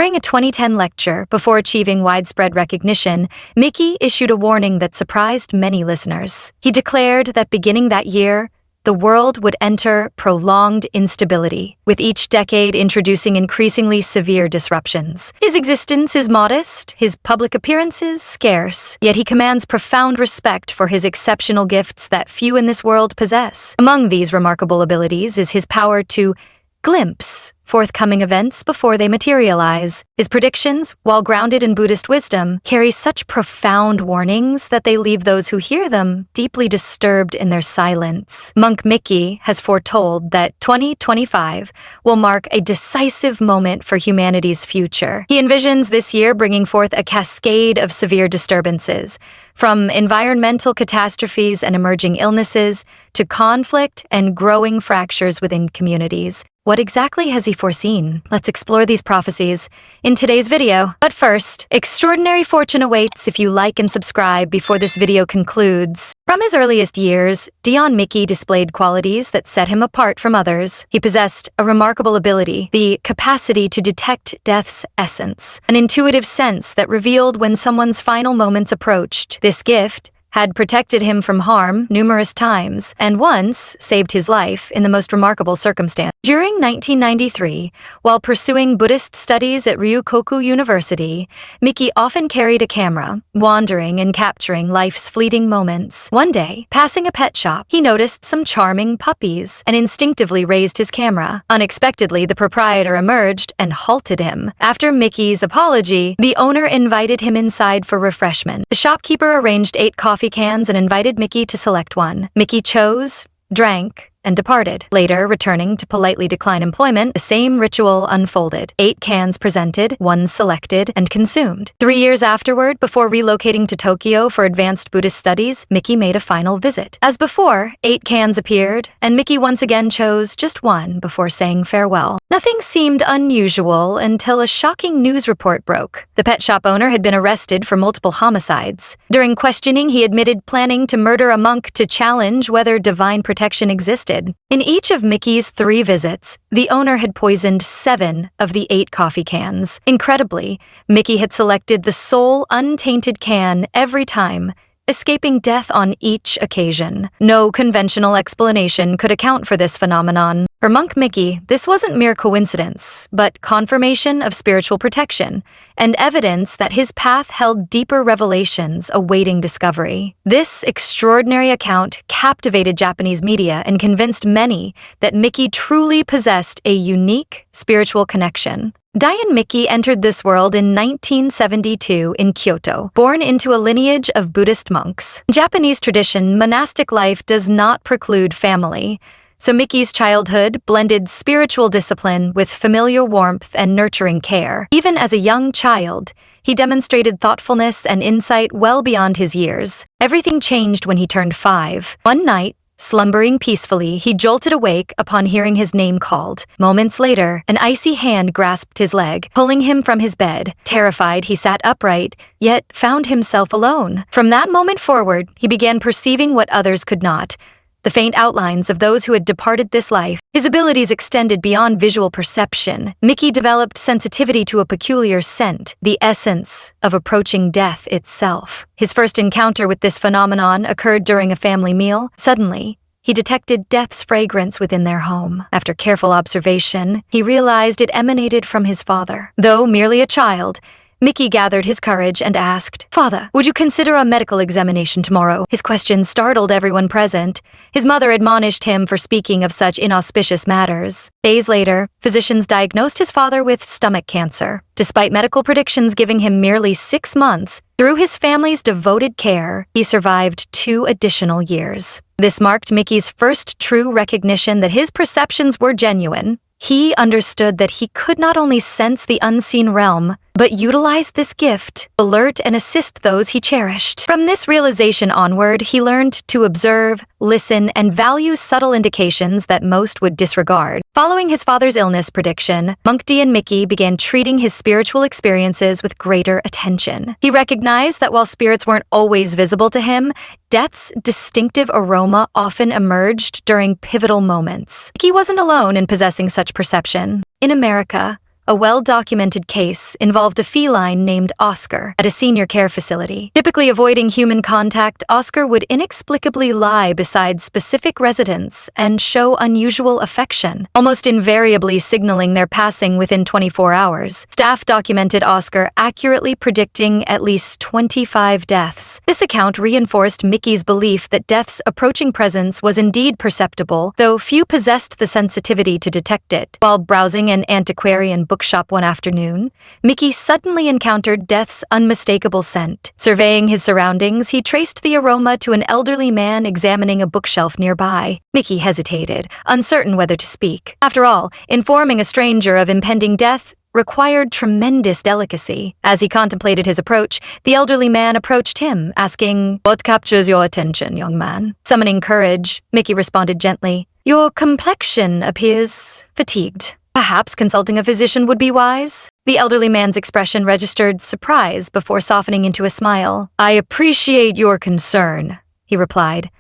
During a 2010 lecture, before achieving widespread recognition, Mickey issued a warning that surprised many listeners. He declared that beginning that year, the world would enter prolonged instability, with each decade introducing increasingly severe disruptions. His existence is modest, his public appearances scarce, yet he commands profound respect for his exceptional gifts that few in this world possess. Among these remarkable abilities is his power to glimpse forthcoming events before they materialize. His predictions, while grounded in Buddhist wisdom, carry such profound warnings that they leave those who hear them deeply disturbed in their silence. Monk Mickey has foretold that 2025 will mark a decisive moment for humanity's future. He envisions this year bringing forth a cascade of severe disturbances, from environmental catastrophes and emerging illnesses to conflict and growing fractures within communities. What exactly has he foreseen? Let's explore these prophecies in today's video. But first, extraordinary fortune awaits if you like and subscribe before this video concludes. From his earliest years, Dion Mickey displayed qualities that set him apart from others. He possessed a remarkable ability, the capacity to detect death's essence, an intuitive sense that revealed when someone's final moments approached. This gift had protected him from harm numerous times, and once saved his life in the most remarkable circumstance. During 1993, while pursuing Buddhist studies at Ryukoku University, Mickey often carried a camera, wandering and capturing life's fleeting moments. One day, passing a pet shop, he noticed some charming puppies and instinctively raised his camera. Unexpectedly, the proprietor emerged and halted him. After Mickey's apology, the owner invited him inside for refreshment. The shopkeeper arranged 8 coffee cans and invited Mickey to select one. Mickey chose, drank, and departed. Later, returning to politely decline employment, the same ritual unfolded. 8 cans presented, 1 selected, and consumed. 3 years afterward, before relocating to Tokyo for advanced Buddhist studies, Mickey made a final visit. As before, 8 cans appeared, and Mickey once again chose just 1 before saying farewell. Nothing seemed unusual until a shocking news report broke. The pet shop owner had been arrested for multiple homicides. During questioning, he admitted planning to murder a monk to challenge whether divine protection existed. In each of Mickey's 3 visits, the owner had poisoned 7 of the 8 coffee cans. Incredibly, Mickey had selected the sole untainted can every time, escaping death on each occasion. No conventional explanation could account for this phenomenon. For Monk Mickey, this wasn't mere coincidence, but confirmation of spiritual protection and evidence that his path held deeper revelations awaiting discovery. This extraordinary account captivated Japanese media and convinced many that Mickey truly possessed a unique spiritual connection. Dion Mickey entered this world in 1972 in Kyoto, born into a lineage of Buddhist monks. In Japanese tradition, monastic life does not preclude family, so Mickey's childhood blended spiritual discipline with familiar warmth and nurturing care. Even as a young child, he demonstrated thoughtfulness and insight well beyond his years. Everything changed when he turned 5. One night, slumbering peacefully, he jolted awake upon hearing his name called. Moments later, an icy hand grasped his leg, pulling him from his bed. Terrified, he sat upright, yet found himself alone. From that moment forward, he began perceiving what others could not, the faint outlines of those who had departed this life. His abilities extended beyond visual perception. Mickey developed sensitivity to a peculiar scent, the essence of approaching death itself. His first encounter with this phenomenon occurred during a family meal. Suddenly, he detected death's fragrance within their home. After careful observation, he realized it emanated from his father. Though merely a child, Mickey gathered his courage and asked, "Father, would you consider a medical examination tomorrow?" His question startled everyone present. His mother admonished him for speaking of such inauspicious matters. Days later, physicians diagnosed his father with stomach cancer. Despite medical predictions giving him merely 6 months, through his family's devoted care, he survived 2 additional years. This marked Mickey's first true recognition that his perceptions were genuine. He understood that he could not only sense the unseen realm, but utilize this gift, alert and assist those he cherished. From this realization onward, he learned to observe, listen, and value subtle indications that most would disregard. Following his father's illness prediction, Monk Dion Mickey began treating his spiritual experiences with greater attention. He recognized that while spirits weren't always visible to him, death's distinctive aroma often emerged during pivotal moments. He wasn't alone in possessing such perception. In America, A well-documented case involved a feline named Oscar at a senior care facility. Typically avoiding human contact, Oscar would inexplicably lie beside specific residents and show unusual affection, almost invariably signaling their passing within 24 hours. Staff documented Oscar accurately predicting at least 25 deaths. This account reinforced Mickey's belief that death's approaching presence was indeed perceptible, though few possessed the sensitivity to detect it. While browsing an antiquarian bookshop one afternoon, Mickey suddenly encountered death's unmistakable scent. Surveying his surroundings, he traced the aroma to an elderly man examining a bookshelf nearby. Mickey hesitated, uncertain whether to speak. After all, informing a stranger of impending death required tremendous delicacy. As he contemplated his approach, the elderly man approached him, asking, "What captures your attention, young man?" Summoning courage, Mickey responded gently, "Your complexion appears fatigued. Perhaps consulting a physician would be wise." The elderly man's expression registered surprise before softening into a smile. "I appreciate your concern," he replied,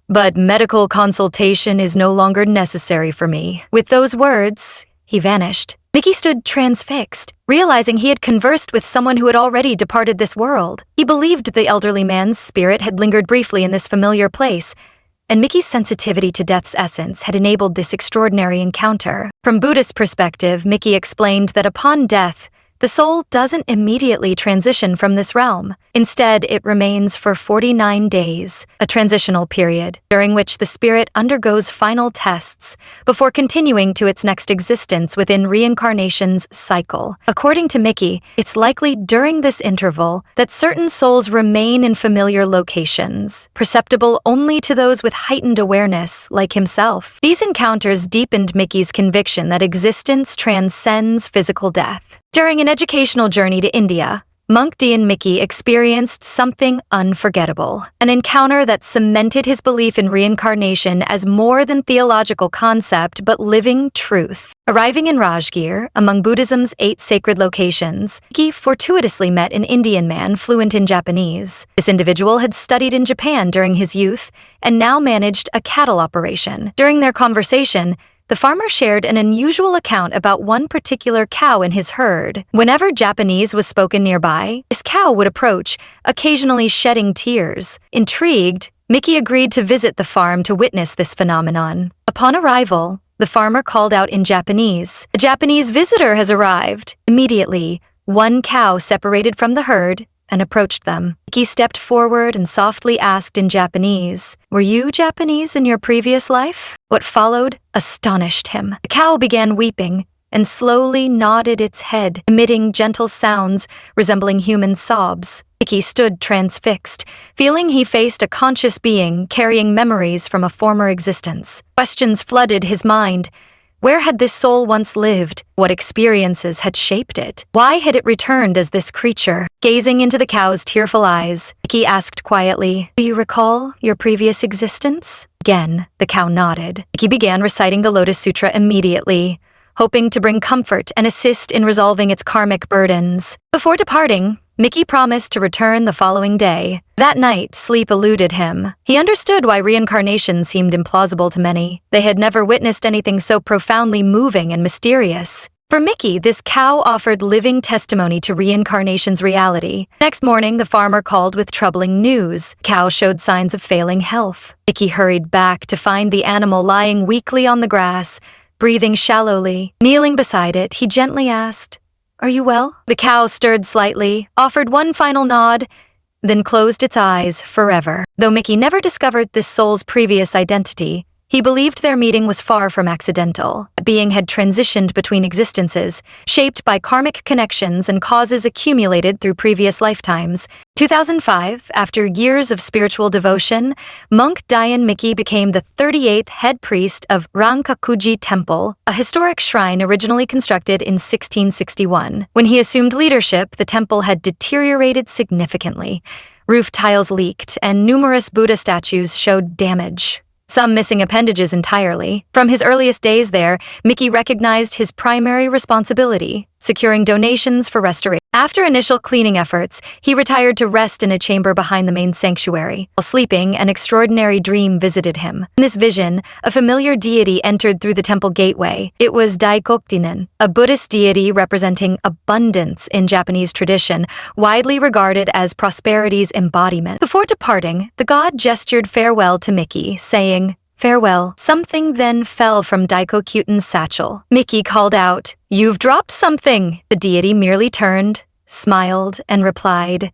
"but medical consultation is no longer necessary for me." With those words, he vanished. Mickey stood transfixed, realizing he had conversed with someone who had already departed this world. He believed the elderly man's spirit had lingered briefly in this familiar place, and Mickey's sensitivity to death's essence had enabled this extraordinary encounter. From Buddhist perspective, Mickey explained that upon death, the soul doesn't immediately transition from this realm. Instead, it remains for 49 days, a transitional period, during which the spirit undergoes final tests before continuing to its next existence within reincarnation's cycle. According to Mickey, it's likely during this interval that certain souls remain in familiar locations, perceptible only to those with heightened awareness, like himself. These encounters deepened Mickey's conviction that existence transcends physical death. During an educational journey to India, Monk D and Mickey experienced something unforgettable, an encounter that cemented his belief in reincarnation as more than theological concept but living truth. Arriving in Rajgir, among Buddhism's 8 sacred locations, Mickey fortuitously met an Indian man fluent in Japanese. This individual had studied in Japan during his youth and now managed a cattle operation. During their conversation, the farmer shared an unusual account about one particular cow in his herd. Whenever Japanese was spoken nearby, this cow would approach, occasionally shedding tears. Intrigued, Mickey agreed to visit the farm to witness this phenomenon. Upon arrival, the farmer called out in Japanese, "A Japanese visitor has arrived." Immediately, one cow separated from the herd and approached them. Mickey stepped forward and softly asked in Japanese, "Were you Japanese in your previous life?" What followed astonished him. The cow began weeping and slowly nodded its head, emitting gentle sounds resembling human sobs. Mickey stood transfixed, feeling he faced a conscious being carrying memories from a former existence. Questions flooded his mind. Where had this soul once lived? What experiences had shaped it? Why had it returned as this creature? Gazing into the cow's tearful eyes, Mickey asked quietly, "Do you recall your previous existence?" Again, the cow nodded. Mickey began reciting the Lotus Sutra immediately, hoping to bring comfort and assist in resolving its karmic burdens. Before departing, Mickey promised to return the following day. That night, sleep eluded him. He understood why reincarnation seemed implausible to many. They had never witnessed anything so profoundly moving and mysterious. For Mickey, this cow offered living testimony to reincarnation's reality. Next morning, the farmer called with troubling news. The cow showed signs of failing health. Mickey hurried back to find the animal lying weakly on the grass, breathing shallowly. Kneeling beside it, he gently asked, "Are you well?" The cow stirred slightly, offered one final nod, then closed its eyes forever. Though Mickey never discovered this soul's previous identity, he believed their meeting was far from accidental. A being had transitioned between existences, shaped by karmic connections and causes accumulated through previous lifetimes. 2005, after years of spiritual devotion, monk Dayan Mickey became the 38th head priest of Rankakuji Temple, a historic shrine originally constructed in 1661. When he assumed leadership, the temple had deteriorated significantly. Roof tiles leaked, and numerous Buddha statues showed damage, some missing appendages entirely. From his earliest days there, Mickey recognized his primary responsibility: securing donations for restoration. After initial cleaning efforts, he retired to rest in a chamber behind the main sanctuary. While sleeping, an extraordinary dream visited him. In this vision, a familiar deity entered through the temple gateway. It was Daikoktinen, a Buddhist deity representing abundance in Japanese tradition, widely regarded as prosperity's embodiment. Before departing, the god gestured farewell to Mickey, saying, "Farewell." Something then fell from Daikokuten's satchel. Mickey called out, "You've dropped something." The deity merely turned, smiled, and replied,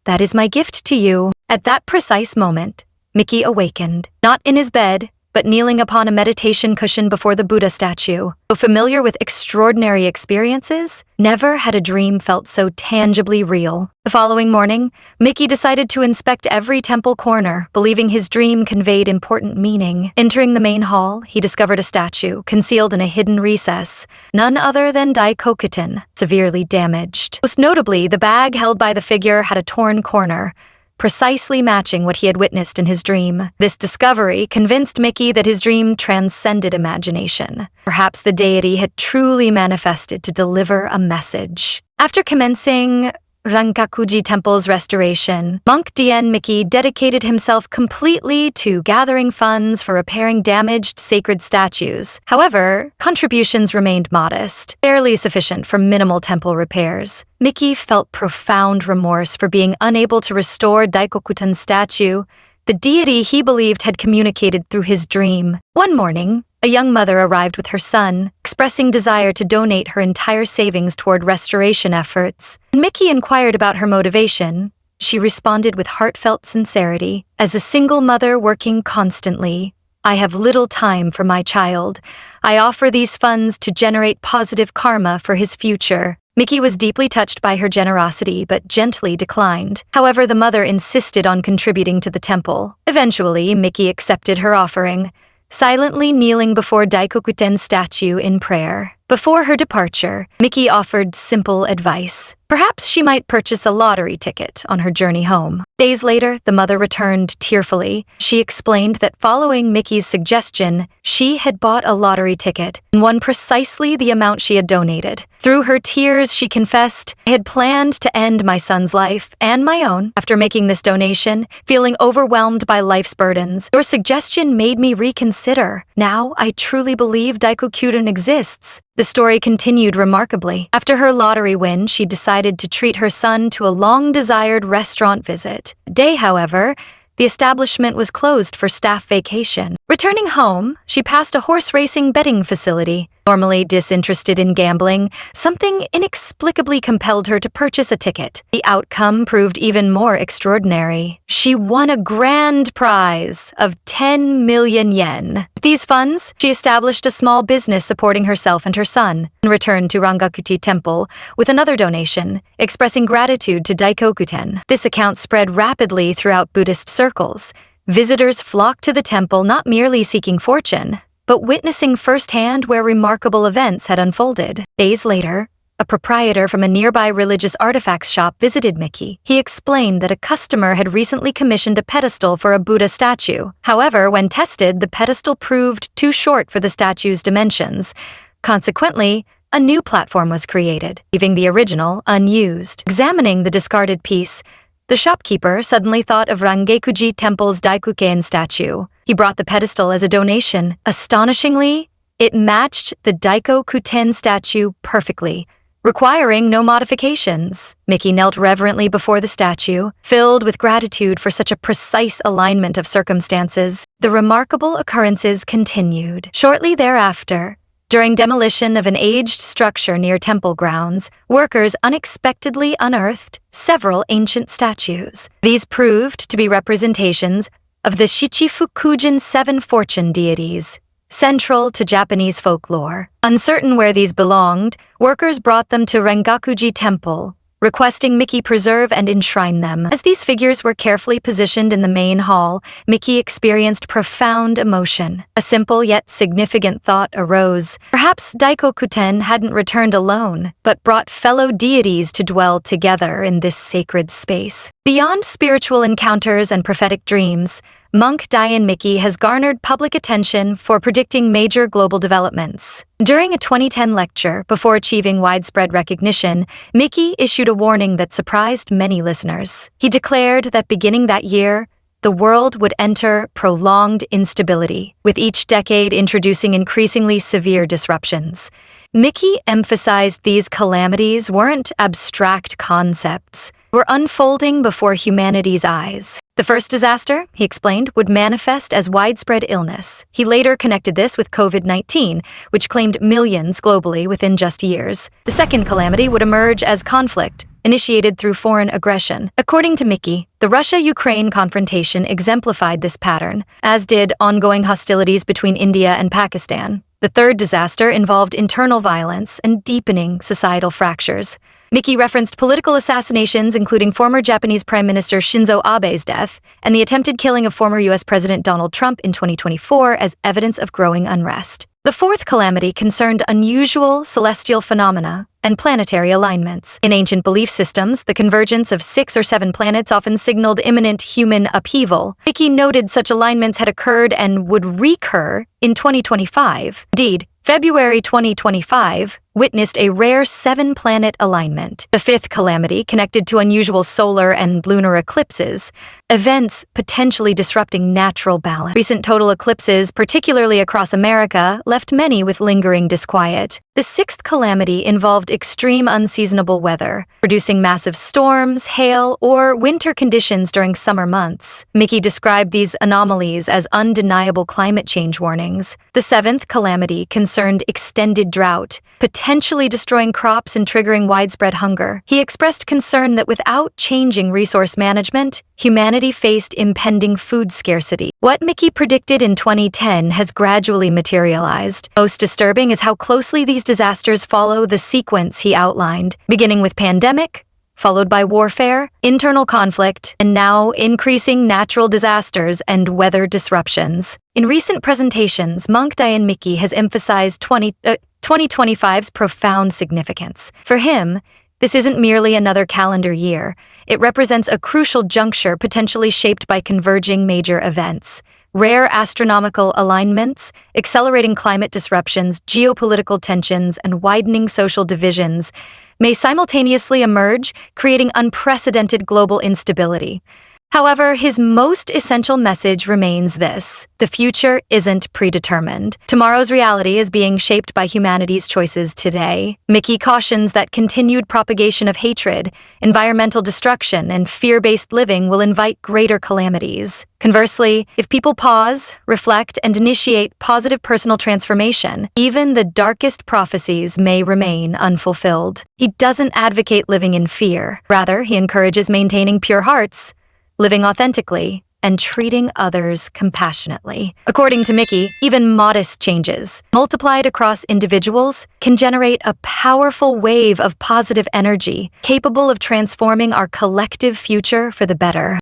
"That is my gift to you." At that precise moment, Mickey awakened, not in his bed, but kneeling upon a meditation cushion before the Buddha statue. Though familiar with extraordinary experiences, never had a dream felt so tangibly real. The following morning, Mickey decided to inspect every temple corner, believing his dream conveyed important meaning. Entering the main hall, he discovered a statue, concealed in a hidden recess, none other than Daikokuten, severely damaged. Most notably, the bag held by the figure had a torn corner, precisely matching what he had witnessed in his dream. This discovery convinced Mickey that his dream transcended imagination. Perhaps the deity had truly manifested to deliver a message. After commencing Rangakuji Temple's restoration, monk Dien Mickey dedicated himself completely to gathering funds for repairing damaged sacred statues. However, contributions remained modest, barely sufficient for minimal temple repairs. Mickey felt profound remorse for being unable to restore Daikokuten's statue, the deity he believed had communicated through his dream. One morning, a young mother arrived with her son, expressing desire to donate her entire savings toward restoration efforts. When Mickey inquired about her motivation, she responded with heartfelt sincerity. "As a single mother working constantly, I have little time for my child. I offer these funds to generate positive karma for his future." Mickey was deeply touched by her generosity, but gently declined. However, the mother insisted on contributing to the temple. Eventually, Mickey accepted her offering, silently kneeling before Daikokuten's statue in prayer. Before her departure, Mickey offered simple advice. Perhaps she might purchase a lottery ticket on her journey home. Days later, the mother returned tearfully. She explained that following Mickey's suggestion, she had bought a lottery ticket and won precisely the amount she had donated. Through her tears, she confessed, "I had planned to end my son's life and my own after making this donation, feeling overwhelmed by life's burdens. Your suggestion made me reconsider. Now I truly believe Daikokuten exists." The story continued remarkably. After her lottery win, she decided to treat her son to a long-desired restaurant visit. Today, however, the establishment was closed for staff vacation. Returning home, she passed a horse racing betting facility. Normally disinterested in gambling, something inexplicably compelled her to purchase a ticket. The outcome proved even more extraordinary. She won a grand prize of 10 million yen. With these funds, she established a small business supporting herself and her son, and returned to Rangakuji Temple with another donation, expressing gratitude to Daikokuten. This account spread rapidly throughout Buddhist circles. Visitors flocked to the temple not merely seeking fortune, but witnessing firsthand where remarkable events had unfolded. Days later, a proprietor from a nearby religious artifacts shop visited Mickey. He explained that a customer had recently commissioned a pedestal for a Buddha statue. However, when tested, the pedestal proved too short for the statue's dimensions. Consequently, a new platform was created, leaving the original unused. Examining the discarded piece, the shopkeeper suddenly thought of Rangakuji Temple's Daikokuken statue. He brought the pedestal as a donation. Astonishingly, it matched the Daikokuten statue perfectly, requiring no modifications. Mickey knelt reverently before the statue, filled with gratitude for such a precise alignment of circumstances. The remarkable occurrences continued. Shortly thereafter, during demolition of an aged structure near temple grounds, workers unexpectedly unearthed several ancient statues. These proved to be representations of the Shichifukujin 7 fortune deities, central to Japanese folklore. Uncertain where these belonged, workers brought them to Rangakuji Temple, requesting Mickey preserve and enshrine them. As these figures were carefully positioned in the main hall, Mickey experienced profound emotion. A simple yet significant thought arose. Perhaps Daikokuten hadn't returned alone, but brought fellow deities to dwell together in this sacred space. Beyond spiritual encounters and prophetic dreams, monk Diane Mickey has garnered public attention for predicting major global developments. During a 2010 lecture before achieving widespread recognition, Mickey issued a warning that surprised many listeners. He declared that beginning that year, the world would enter prolonged instability, with each decade introducing increasingly severe disruptions. Mickey emphasized these calamities weren't abstract concepts, were unfolding before humanity's eyes. The first disaster, he explained, would manifest as widespread illness. He later connected this with COVID-19, which claimed millions globally within just years. The second calamity would emerge as conflict, initiated through foreign aggression. According to Mickey, the Russia-Ukraine confrontation exemplified this pattern, as did ongoing hostilities between India and Pakistan. The third disaster involved internal violence and deepening societal fractures. Mickey referenced political assassinations, including former Japanese Prime Minister Shinzo Abe's death and the attempted killing of former U.S. President Donald Trump in 2024 as evidence of growing unrest. The fourth calamity concerned unusual celestial phenomena and planetary alignments. In ancient belief systems, the convergence of 6 or 7 planets often signaled imminent human upheaval. Mickey noted such alignments had occurred and would recur in 2025. Indeed, February 2025 witnessed a rare 7-planet alignment. The fifth calamity connected to unusual solar and lunar eclipses, events potentially disrupting natural balance. Recent total eclipses, particularly across America, left many with lingering disquiet. The sixth calamity involved extreme unseasonable weather, producing massive storms, hail, or winter conditions during summer months. Mickey described these anomalies as undeniable climate change warnings. The seventh calamity concerned extended drought, potentially destroying crops and triggering widespread hunger. He expressed concern that without changing resource management, humanity faced impending food scarcity. What Mickey predicted in 2010 has gradually materialized. Most disturbing is how closely these disasters follow the sequence he outlined, beginning with pandemic, followed by warfare, internal conflict, and now increasing natural disasters and weather disruptions. In recent presentations, monk Diane Mickey has emphasized 2025's profound significance. For him, this isn't merely another calendar year. It represents a crucial juncture potentially shaped by converging major events. Rare astronomical alignments, accelerating climate disruptions, geopolitical tensions, and widening social divisions may simultaneously emerge, creating unprecedented global instability. However, his most essential message remains this: the future isn't predetermined. Tomorrow's reality is being shaped by humanity's choices today. Mickey cautions that continued propagation of hatred, environmental destruction, and fear-based living will invite greater calamities. Conversely, if people pause, reflect, and initiate positive personal transformation, even the darkest prophecies may remain unfulfilled. He doesn't advocate living in fear. Rather, he encourages maintaining pure hearts, living authentically, and treating others compassionately. According to Mickey, even modest changes, multiplied across individuals, can generate a powerful wave of positive energy, capable of transforming our collective future for the better.